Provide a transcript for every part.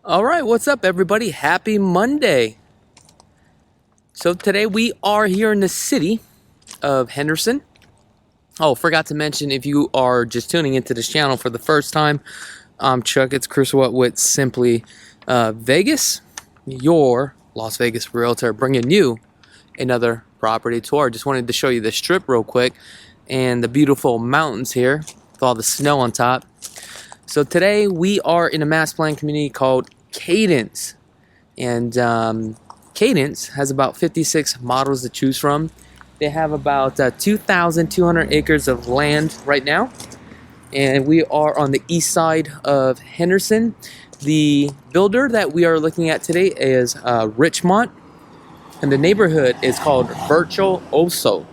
All right, what's up, everybody? Happy Monday. So today we are here in the city of Henderson. Oh, forgot to mention, if you are just tuning into this channel for the first time, I'm Chakits Krulsawat with Simply Vegas, your Las Vegas Realtor, bringing you another property tour. Just wanted to show you the strip real quick and the beautiful mountains here with all the snow on top. So today we are in a mass plan community called Cadence, and Cadence has about 56 models to choose from. They have about 2,200 acres of land right now, and we are on the east side of Henderson. The builder that we are looking at today is Richmond, and the neighborhood is called Virtuosos.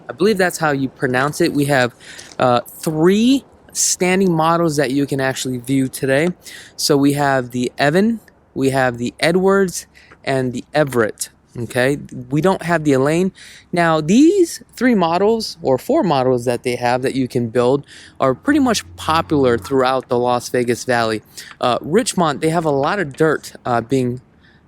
I believe that's how you pronounce it. We have 3 standing models that you can actually view today. So we have the Evan, we have the Edwards, and the Everett. Okay, we don't have the Elaine. Now these 3 models or 4 models that they have that you can build are pretty much popular throughout the Las Vegas Valley. Richmond, they have a lot of dirt they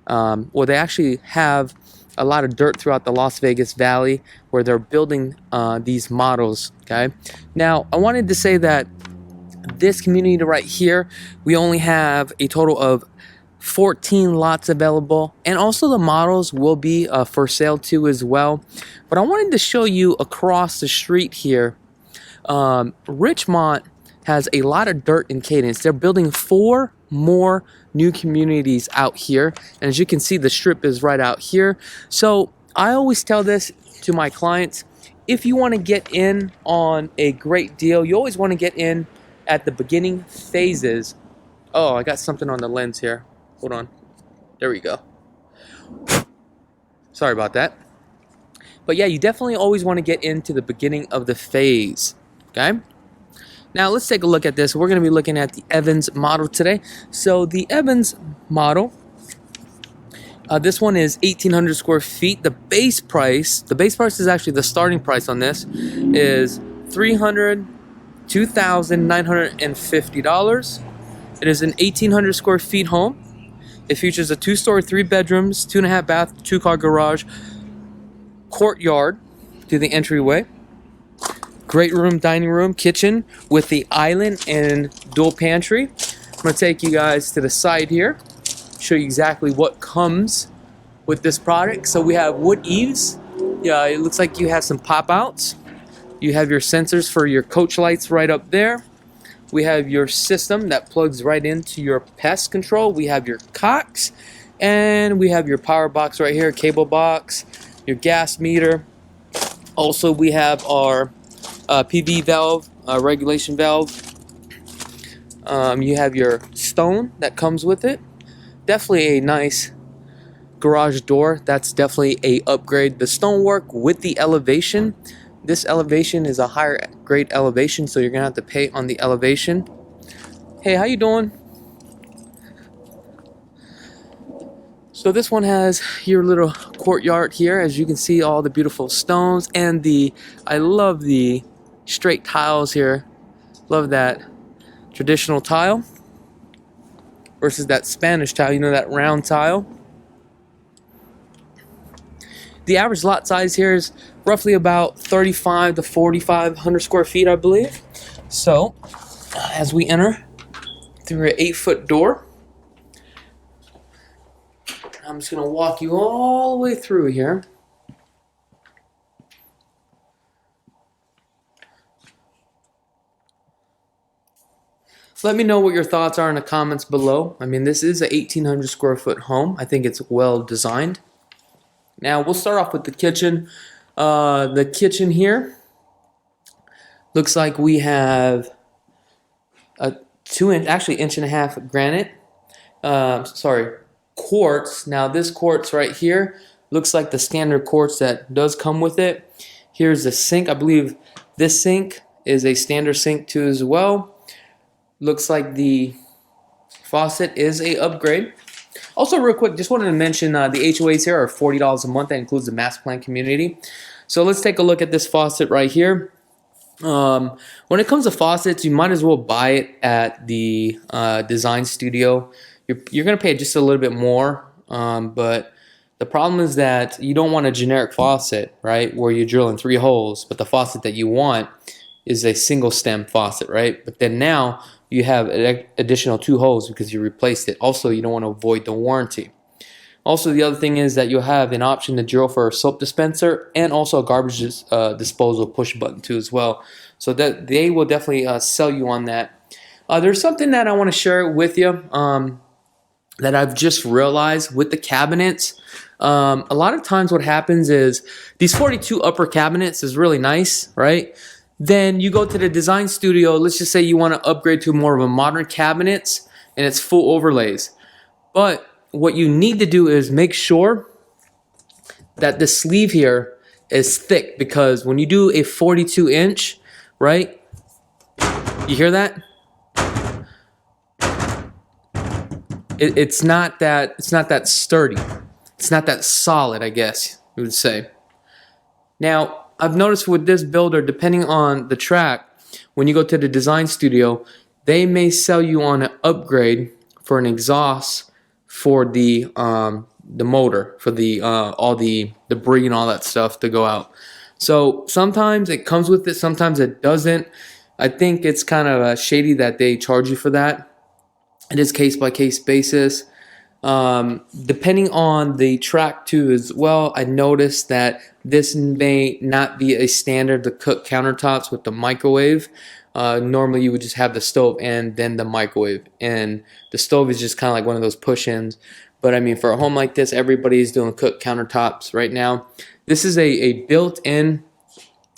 actually have a lot of dirt throughout the Las Vegas Valley where they're building these models. Okay, now I wanted to say that this community right here, we only have a total of 14 lots available, and also the models will be for sale too as well. But I wanted to show you across the street here, Richmond has a lot of dirt in Cadence. They're building 4 more new communities out here, and as you can see, the strip is right out here. So I always tell this to my clients: if you want to get in on a great deal, you always want to get in at the beginning phases. Oh, I got something on the lens here. Hold on. There we go. Sorry about that. But yeah, you definitely always want to get into the beginning of the phase. Okay? Now let's take a look at this. We're going to be looking at the Evans model today. So the Evans model, this one is 1,800 square feet. The base price is actually the starting price on this is $2,950. It is an 1,800 square feet home. It features a 2-story, 3 bedrooms, 2.5 bath, 2-car garage, courtyard to the entryway, great room, dining room, kitchen with the island and dual pantry. I'm going to take you guys to the side here, show you exactly what comes with this product. So we have wood eaves. Yeah, it looks like you have some pop outs. You have your sensors for your coach lights right up there. We have your system that plugs right into your pest control. We have your cocks, and we have your power box right here, cable box, your gas meter. Also, we have our PV valve, regulation valve. You have your stone that comes with it. Definitely a nice garage door. That's definitely a upgrade. The stonework with the elevation. This elevation is a higher grade elevation, so you're gonna have to pay on the elevation. Hey, how you doing? So this one has your little courtyard here. As you can see, all the beautiful stones, and I love the straight tiles here. Love that traditional tile versus that Spanish tile, you know, that round tile. The average lot size here is roughly about 3,500 to 4,500 square feet, I believe. So, as we enter through an 8-foot door, I'm just going to walk you all the way through here. Let me know what your thoughts are in the comments below. I mean, this is an 1,800 square foot home. I think it's well designed. Now we'll start off with the kitchen. The kitchen here looks like we have a 2-inch, actually 1.5-inch granite. Quartz. Now this quartz right here looks like the standard quartz that does come with it. Here's the sink. I believe this sink is a standard sink too as well. Looks like the faucet is a upgrade. Also, real quick, just wanted to mention the HOAs here are $40 a month. That includes the master plan community. So let's take a look at this faucet right here. When it comes to faucets, you might as well buy it at the design studio. you're going to pay just a little bit more, but the problem is that you don't want a generic faucet, right, where you're drilling 3 holes, but the faucet that you want is a single stem faucet, right? But then now you have an additional 2 holes because you replaced it. Also, you don't want to avoid the warranty. Also, the other thing is that you'll have an option to drill for a soap dispenser and also a garbage disposal push button too as well. So that they will definitely sell you on that. There's something that I want to share with you that I've just realized with the cabinets. A lot of times what happens is these 42 upper cabinets is really nice, right? Then you go to the design studio. Let's just say you want to upgrade to more of a modern cabinets and it's full overlays. But what you need to do is make sure that the sleeve here is thick, because when you do a 42-inch, right? You hear that? It's not that sturdy. It's not that solid, I guess you would say. Now, I've noticed with this builder, depending on the track, when you go to the design studio, they may sell you on an upgrade for an exhaust for the motor, for the all the debris and all that stuff to go out. So sometimes it comes with it, sometimes it doesn't. I think it's kind of shady that they charge you for that. It is case by case basis. Depending on the track too as well, I noticed that this may not be a standard to cook countertops with the microwave. Normally you would just have the stove and then the microwave, and the stove is just kind of like one of those push-ins. But I mean, for a home like this, everybody's doing cook countertops right now. This is a built-in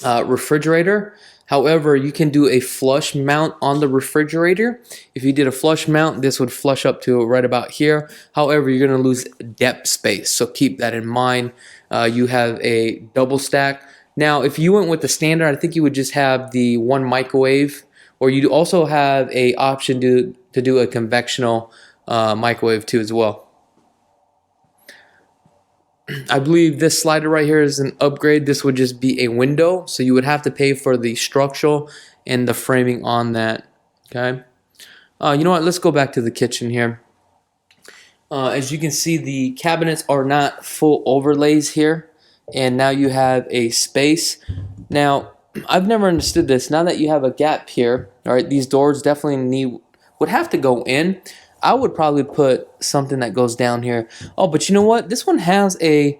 refrigerator. However, you can do a flush mount on the refrigerator. If you did a flush mount, this would flush up to right about here. However, you're going to lose depth space, so keep that in mind. You have a double stack. Now, if you went with the standard, I think you would just have the one microwave, or you also have a option to do a convectional microwave too as well. I believe this slider right here is an upgrade. This would just be a window, so you would have to pay for the structural and the framing on that. Okay. You know what? Let's go back to the kitchen here. As you can see, the cabinets are not full overlays here, and now you have a space. Now, I've never understood this. Now that you have a gap here, all right, these doors definitely would have to go in. I would probably put something that goes down here. Oh, but you know what? This one has a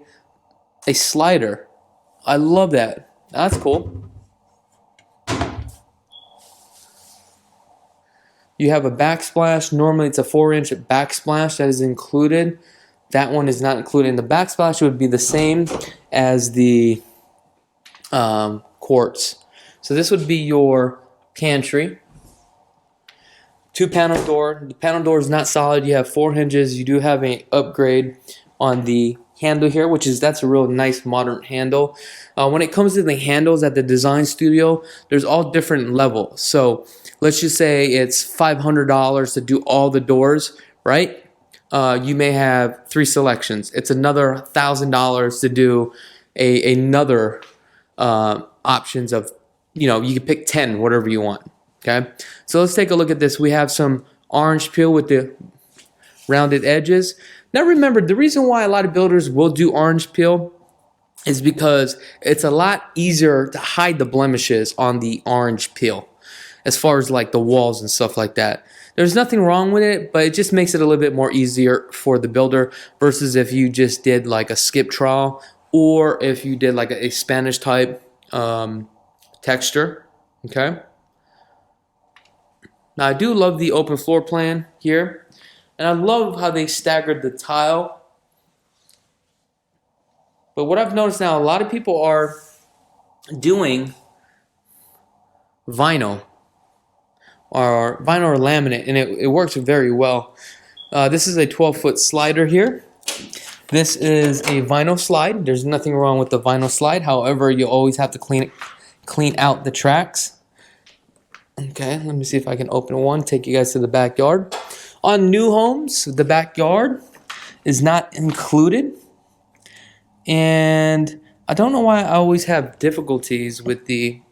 slider. I love that. That's cool. You have a backsplash. Normally it's a 4-inch backsplash that is included. That one is not included. And the backsplash would be the same as the quartz. So this would be your pantry. 2-panel door. The panel door is not solid. You have 4 hinges. You do have an upgrade on the handle here, that's a real nice modern handle. When it comes to the handles at the design studio, there's all different levels. So let's just say it's $500 to do all the doors, right? You may have 3 selections. It's another $1,000 to do another options of, you can pick 10, whatever you want. Okay, so let's take a look at this. We have some orange peel with the rounded edges. Now remember, the reason why a lot of builders will do orange peel is because it's a lot easier to hide the blemishes on the orange peel, as far as like the walls and stuff like that. There's nothing wrong with it, but it just makes it a little bit more easier for the builder versus if you just did like a skip trowel, or if you did like a Spanish type texture. Okay. Now, I do love the open floor plan here, and I love how they staggered the tile. But what I've noticed now, a lot of people are doing vinyl or laminate, and it works very well. This is a 12-foot slider here. This is a vinyl slide. There's nothing wrong with the vinyl slide. However, you always have to clean out the tracks. Okay, let me see if I can open one, take you guys to the backyard. On new homes, the backyard is not included. And I don't know why I always have difficulties with the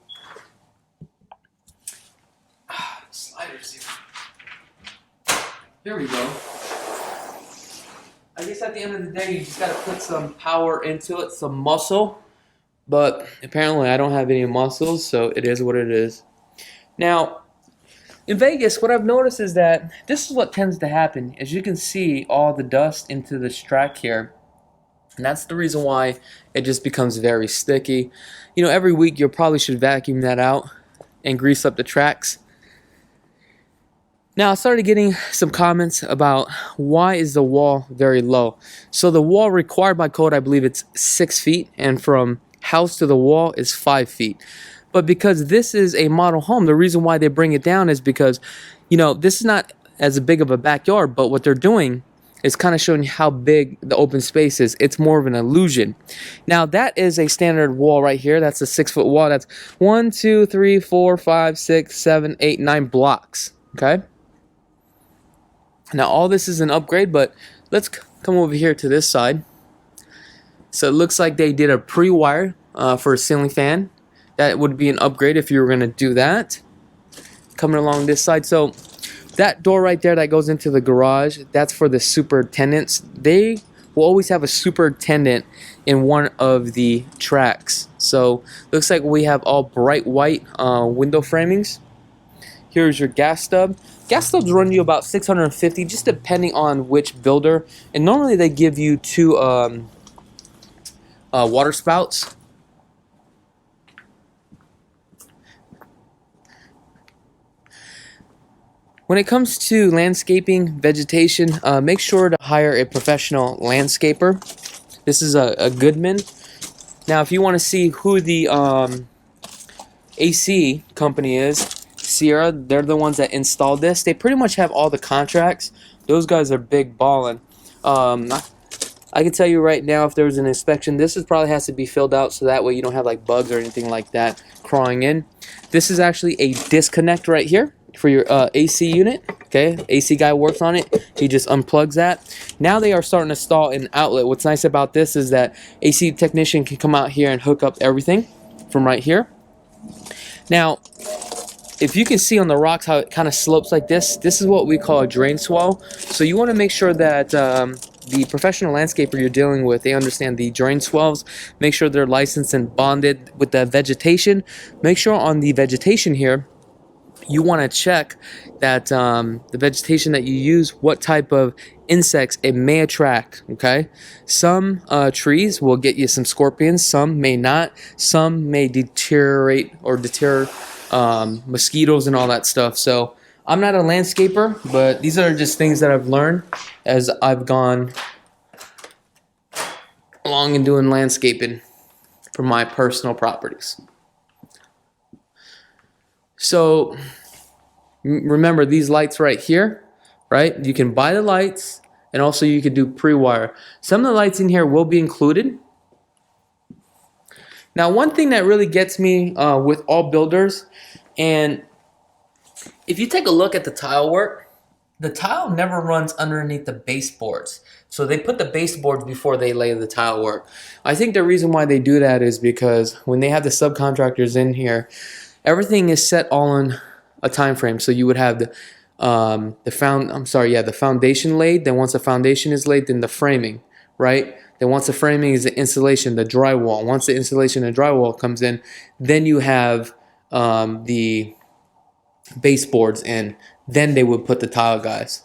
sliders here. Here we go. I guess at the end of the day, you just gotta put some power into it, some muscle. But apparently, I don't have any muscles, so it is what it is. Now, in Vegas, what I've noticed is that this is what tends to happen. As you can see, all the dust into this track here. And that's the reason why it just becomes very sticky. You know, every week you probably should vacuum that out and grease up the tracks. Now, I started getting some comments about why is the wall very low. So the wall required by code, I believe it's 6 feet, and from house to the wall is 5 feet. But because this is a model home, the reason why they bring it down is because, you know, this is not as big of a backyard, but what they're doing is kind of showing you how big the open space is. It's more of an illusion. Now, that is a standard wall right here. That's a 6-foot wall. That's 1, 2, 3, 4, 5, 6, 7, 8, 9 blocks. Okay? Now, all this is an upgrade, but let's come over here to this side. So it looks like they did a pre-wire for a ceiling fan. That would be an upgrade if you were going to do that. Coming along this side. So that door right there that goes into the garage, that's for the superintendents. They will always have a superintendent in one of the tracks. So looks like we have all bright white window framings. Here's your gas stub. Gas stubs run you about $650, just depending on which builder. And normally they give you 2 water spouts. When it comes to landscaping, vegetation, make sure to hire a professional landscaper. This is a Goodman. Now, if you want to see who the AC company is, Sierra, they're the ones that installed this. They pretty much have all the contracts. Those guys are big ballin'. I can tell you right now, if there was an inspection, this probably has to be filled out so that way you don't have like bugs or anything like that crawling in. This is actually a disconnect right here for your AC unit. Okay, AC guy works on it. He just unplugs that. Now they are starting to install an outlet. What's nice about this is that AC technician can come out here and hook up everything from right here. Now, if you can see on the rocks how it kind of slopes like this is what we call a drain swell. So you want to make sure that the professional landscaper you're dealing with, they understand the drain swells. Make sure they're licensed and bonded with the vegetation. Make sure on the vegetation here, you want to check that the vegetation that you use, what type of insects it may attract. Okay, some trees will get you some scorpions, some may not, some may deteriorate or deter mosquitoes and all that stuff. So I'm not a landscaper, but these are just things that I've learned as I've gone along and doing landscaping for my personal properties. So remember these lights right here, right? You can buy the lights, and also you can do pre-wire. Some of the lights in here will be included. Now, one thing that really gets me with all builders, and if you take a look at the tile work, the tile never runs underneath the baseboards. So they put the baseboards before they lay the tile work. I think the reason why they do that is because when they have the subcontractors in here, everything is set all in a time frame. So you would have the foundation laid. Then once the foundation is laid, then the framing, right? Then once the framing is the insulation, the drywall. Once the insulation and drywall comes in, then you have the baseboards in. Then they would put the tile guys.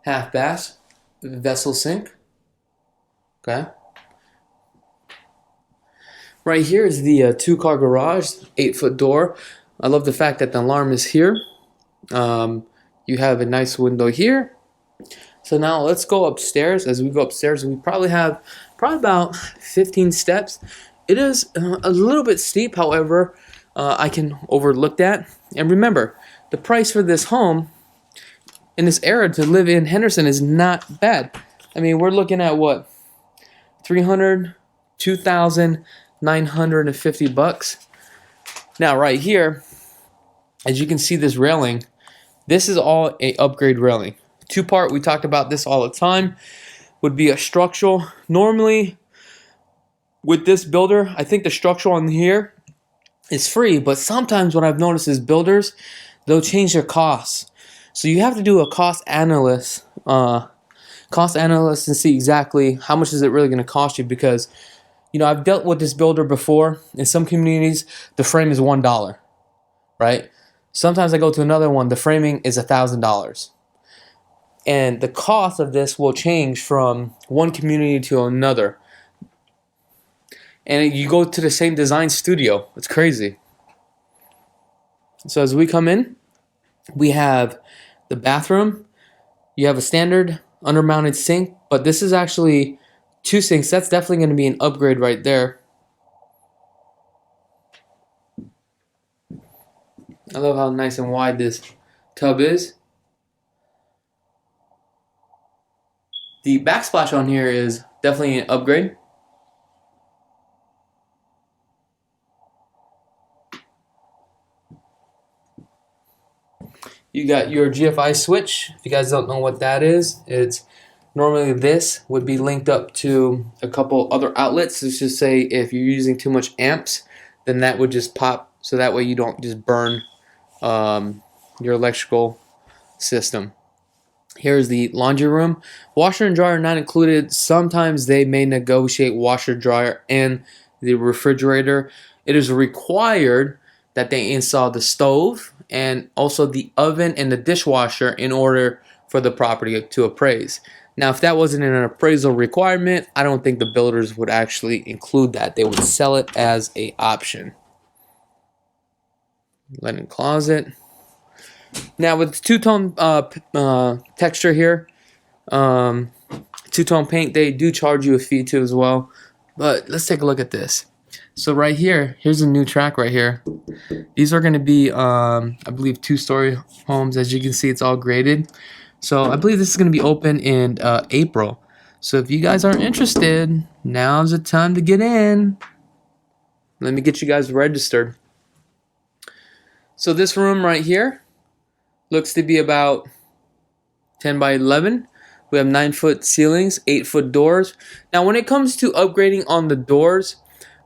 Half bath, vessel sink. Okay. Right here is the 2-car garage, 8-foot door. I love the fact that the alarm is here. You have a nice window here. So now let's go upstairs. As we go upstairs, we probably have about 15 steps. It is a little bit steep, however, I can overlook that. And remember, the price for this home in this area to live in Henderson is not bad. I mean, we're looking at what? $2,950. Now, right here, as you can see this railing, this is all a upgrade railing. 2-part, we talked about this all the time, would be a structural. Normally, with this builder, I think the structural on here is free, but sometimes what I've noticed is builders, they'll change their costs. So you have to do a cost analysis and see exactly how much is it really going to cost you, because I've dealt with this builder before. In some communities, the frame is $1, right? Sometimes I go to another one, the framing is $1,000. And the cost of this will change from one community to another. And you go to the same design studio. It's crazy. So as we come in, we have the bathroom. You have a standard undermounted sink, but this is actually 2 sinks. That's definitely going to be an upgrade right there. I love how nice and wide this tub is. The backsplash on here is definitely an upgrade. You got your GFI switch. If you guys don't know what that is, it's normally this would be linked up to a couple other outlets. Let's just say if you're using too much amps, then that would just pop, so that way you don't just burn your electrical system. Here's the laundry room. Washer and dryer not included. Sometimes they may negotiate washer, dryer, and the refrigerator. It is required that they install the stove and also the oven and the dishwasher in order for the property to appraise. Now, if that wasn't an appraisal requirement, I don't think the builders would actually include that. They would sell it as an option. Linen closet. Now, with two-tone texture here, two-tone paint, they do charge you a fee too as well. But let's take a look at this. So right here, here's a new track right here. These are going to be, I believe, 2-story homes. As you can see, it's all graded. So I believe this is going to be open in April. So if you guys are interested, now's the time to get in. Let me get you guys registered. So this room right here looks to be about 10 by 11. We have 9-foot ceilings, 8-foot doors. Now, when it comes to upgrading on the doors,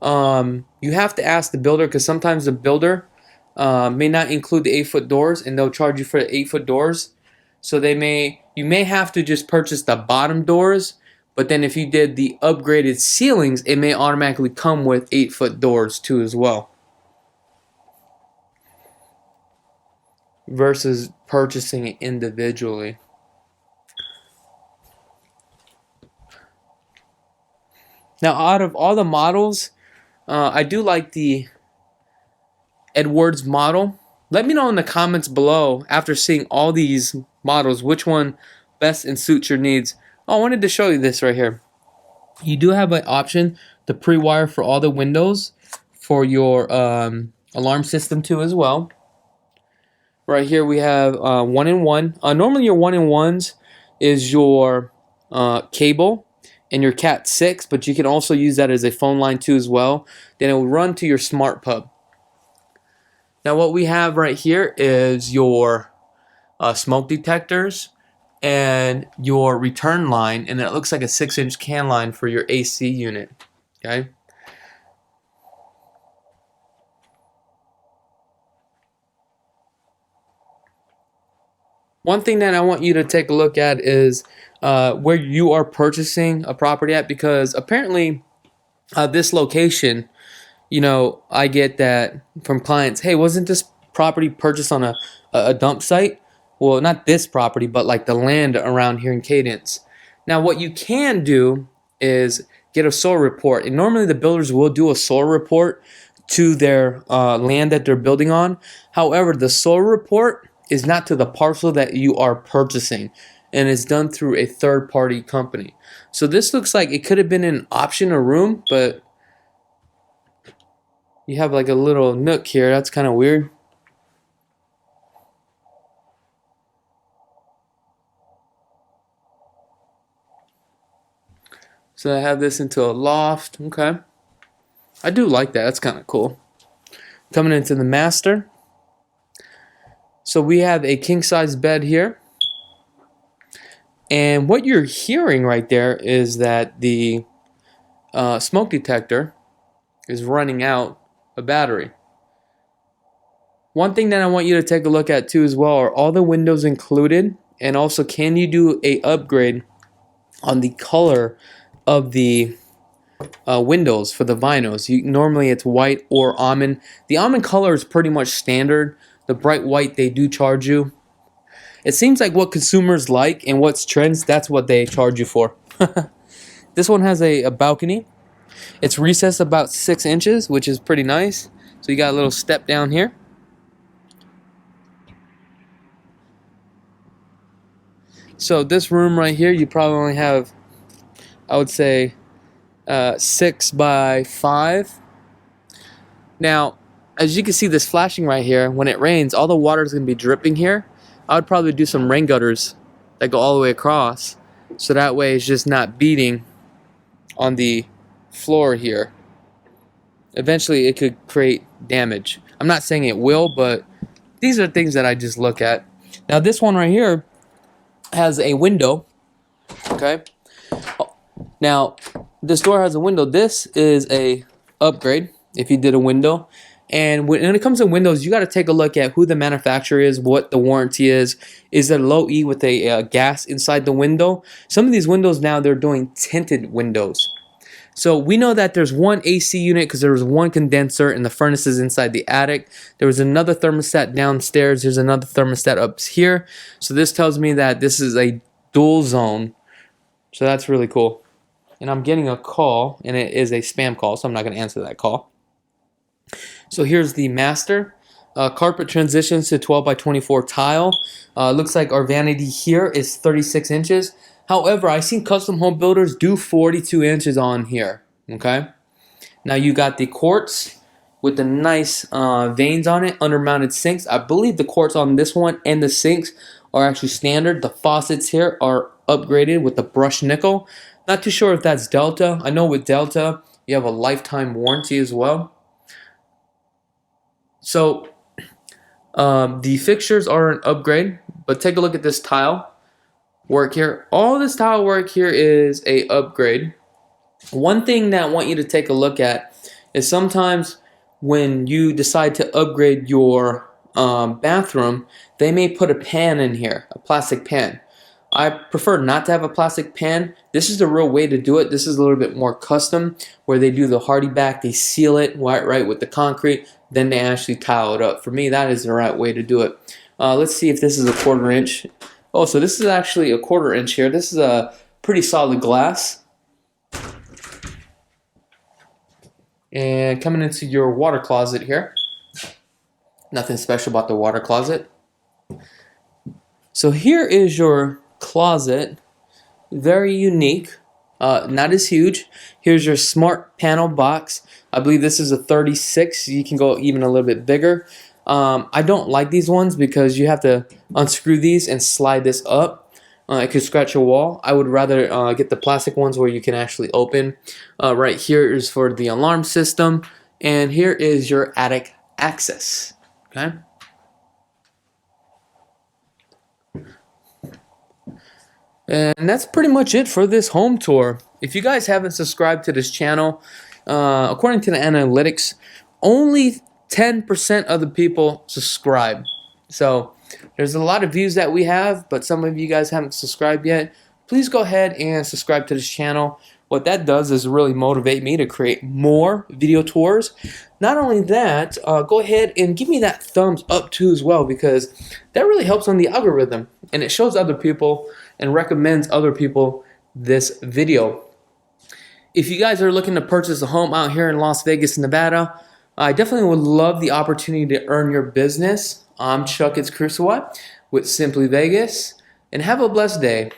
you have to ask the builder, because sometimes the builder may not include the 8-foot doors, and they'll charge you for the 8-foot doors. So you may have to just purchase the bottom doors, but then if you did the upgraded ceilings, it may automatically come with 8-foot doors too as well, versus purchasing it individually. Now, out of all the models, I do like the Edwards model. Let me know in the comments below, after seeing all these models, which one best and suits your needs. Oh, I wanted to show you this right here. You do have an option to pre-wire for all the windows for your alarm system too as well. Right here we have 1-in-1. Normally your 1-in-1s is your cable and your Cat 6, but you can also use that as a phone line too as well. Then it will run to your smart pub. Now what we have right here is your smoke detectors and your return line, and it looks like a 6-inch can line for your AC unit. Okay. One thing that I want you to take a look at is where you are purchasing a property at, because apparently this location, I get that from clients, hey, wasn't this property purchased on a dump site? Well, not this property, but like the land around here in Cadence. Now, what you can do is get a soil report, and normally the builders will do a soil report to their land that they're building on. However, the soil report is not to the parcel that you are purchasing, and it's done through a third-party company. So this looks like it could have been an option, a room, but you have like a little nook here. That's kind of weird. So I have this into a loft. Okay. I do like that. That's kind of cool. Coming into the master. So we have a king-size bed here. And what you're hearing right there is that the smoke detector is running out a battery. One thing that I want you to take a look at too as well are all the windows included, and also can you do a upgrade on the color of the windows for the vinyls. Normally it's white or almond. The almond color is pretty much standard. The bright white they do charge you. It seems like what consumers like and what's trends, that's what they charge you for. This one has a balcony. It's recessed about 6 inches, which is pretty nice. So you got a little step down here. So this room right here, you probably only have, I would say, 6 by 5. Now, as you can see this flashing right here, when it rains, all the water is going to be dripping here. I would probably do some rain gutters that go all the way across, so that way it's just not beating on the floor here. Eventually it could create damage. I'm not saying it will, but these are things that I just look at. Now this one right here has a window. Okay. Now this door has a window. This is a upgrade if you did a window. And when it comes to windows, you got to take a look at who the manufacturer is, what the warranty is. Is it low E with a gas inside the window? Some of these windows now, they're doing tinted windows. So we know that there's one AC unit because there was one condenser and the furnaces inside the attic. There was another thermostat downstairs. There's another thermostat up here. So this tells me that this is a dual zone. So that's really cool. And I'm getting a call, and it is a spam call, so I'm not going to answer that call. So here's the master. Carpet transitions to 12 by 24 tile. Looks like our vanity here is 36 inches. However, I've seen custom home builders do 42 inches on here. Okay. Now you got the quartz with the nice veins on it, undermounted sinks. I believe the quartz on this one and the sinks are actually standard. The faucets here are upgraded with the brushed nickel. Not too sure if that's Delta. I know with Delta you have a lifetime warranty as well. So the fixtures are an upgrade, but take a look at this tile work here. All this tile work here is a upgrade. One thing that I want you to take a look at is sometimes when you decide to upgrade your bathroom, they may put a pan in here, a plastic pan. I prefer not to have a plastic pan. This is the real way to do it. This is a little bit more custom, where they do the hardy back, they seal it right with the concrete, then they actually tile it up. For me, that is the right way to do it. Let's see if this is a 1/4 inch. Oh, so this is actually a 1/4 inch here. This is a pretty solid glass. And coming into your water closet here. Nothing special about the water closet. So here is your closet. Very unique. Not as huge. Here's your smart panel box. I believe this is a 36. You can go even a little bit bigger. I don't like these ones because you have to unscrew these and slide this up. It could scratch your wall. I would rather get the plastic ones where you can actually open. Right here is for the alarm system. And here is your attic access. Okay. And that's pretty much it for this home tour. If you guys haven't subscribed to this channel, according to the analytics, only 10% of the people subscribe. So there's a lot of views that we have, but some of you guys haven't subscribed yet. Please go ahead and subscribe to this channel. What that does is really motivate me to create more video tours. Not only that, go ahead and give me that thumbs up too as well, because that really helps on the algorithm, and it shows other people and recommends other people this video. If you guys are looking to purchase a home out here in Las Vegas, Nevada, I definitely would love the opportunity to earn your business. I'm Chakits Krulsawat with Simply Vegas, and have a blessed day.